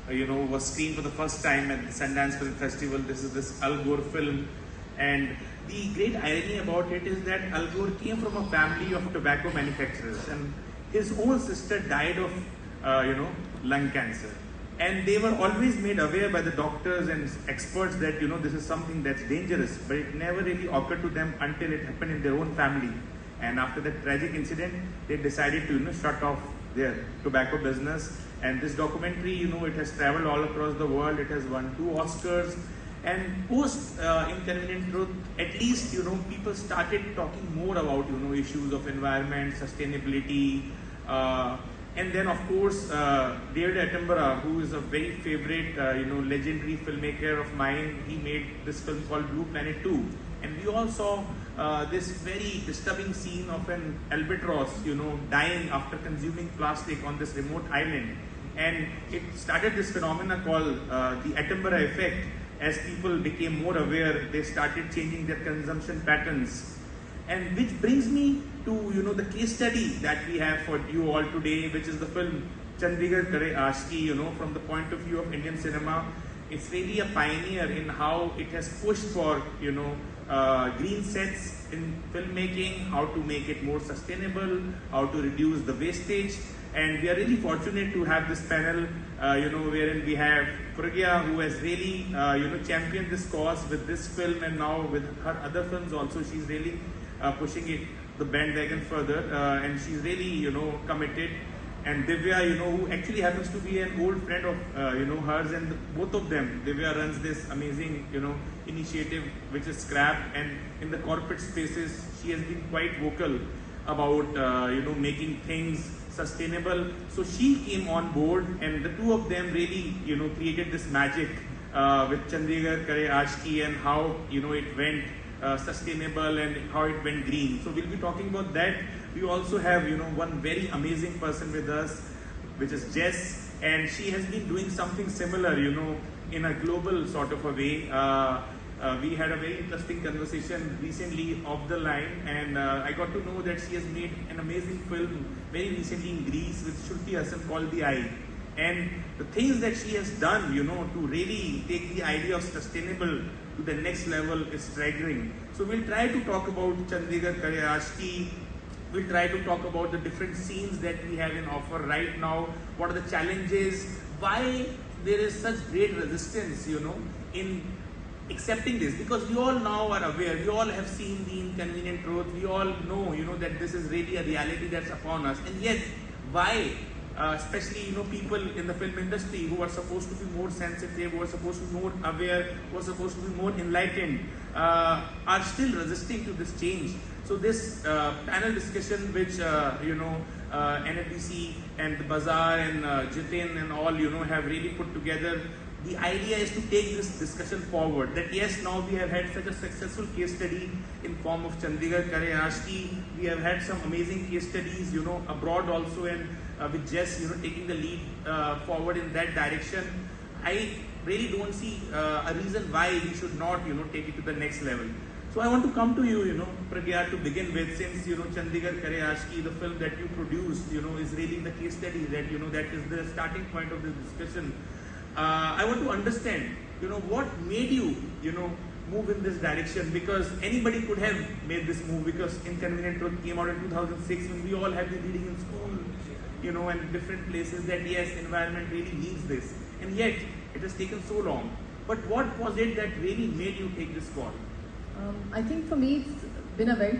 was screened for the first time at the Sundance Film Festival. This is this Al Gore film, and the great irony about it is that Al Gore came from a family of tobacco manufacturers, and his own sister died of lung cancer. And they were always made aware by the doctors and experts that this is something that's dangerous, but it never really occurred to them until it happened in their own family. And after that tragic incident, they decided to shut off their tobacco business. And this documentary, it has traveled all across the world. It has won 2 Oscars. And post Inconvenient Truth, at least people started talking more about issues of environment, sustainability. And then, of course, David Attenborough, who is a very favorite, legendary filmmaker of mine, he made this film called Blue Planet 2. And we all saw this very disturbing scene of an albatross, dying after consuming plastic on this remote island. And it started this phenomena called the Attenborough effect. As people became more aware, they started changing their consumption patterns. And which brings me to the case study that we have for you all today, which is the film Chandigarh Kare Aashki. From the point of view of Indian cinema, it's really a pioneer in how it has pushed for green sets in filmmaking, how to make it more sustainable, how to reduce the wastage. And we are really fortunate to have this panel, wherein we have Pragya, who has really championed this cause with this film, and now with her other films also. She's really pushing the bandwagon further, and she's really committed. And Divya, who actually happens to be an old friend of hers, and both of them, Divya runs this amazing initiative which is Scrap, and in the corporate spaces she has been quite vocal about making things sustainable. So she came on board, and the two of them really created this magic with Chandigarh Kare Aashki, and how it went sustainable and how it went green. So we'll be talking about that. We also have one very amazing person with us, which is Jess, and she has been doing something similar in a global sort of a way. We had a very interesting conversation recently off the line, and I got to know that she has made an amazing film very recently in Greece with Shruti Hassan called The Eye. And the things that she has done to really take the idea of sustainable to the next level is staggering. So we'll try to talk about Chandigarh Kare Aashki. We'll try to talk about the different scenes that we have in offer right now. What are the challenges? Why there is such great resistance, in accepting this? Because we all now are aware. We all have seen the Inconvenient Truth. We all know, that this is really a reality that's upon us. And yet, why? Especially people in the film industry who are supposed to be more sensitive, who are supposed to be more aware, who are supposed to be more enlightened, are still resisting to this change. So this panel discussion, which NFDC and the Bazaar and Jitin and all have really put together, the idea is to take this discussion forward. That yes, now we have had such a successful case study in form of Chandigarh Kare Aashki. We have had some amazing case studies, abroad also, and with Jess, taking the lead forward in that direction. I really don't see a reason why we should not, take it to the next level. So I want to come to you, Pragya, to begin with, since Chandigarh Kare Aashki, the film that you produced, is really the case study that that is the starting point of this discussion. I want to understand, what made you, move in this direction, because anybody could have made this move, because Inconvenient Truth came out in 2006 when we all have been reading in school, and different places that yes, environment really needs this, and yet it has taken so long. But what was it that really made you take this call? I think for me it's been a very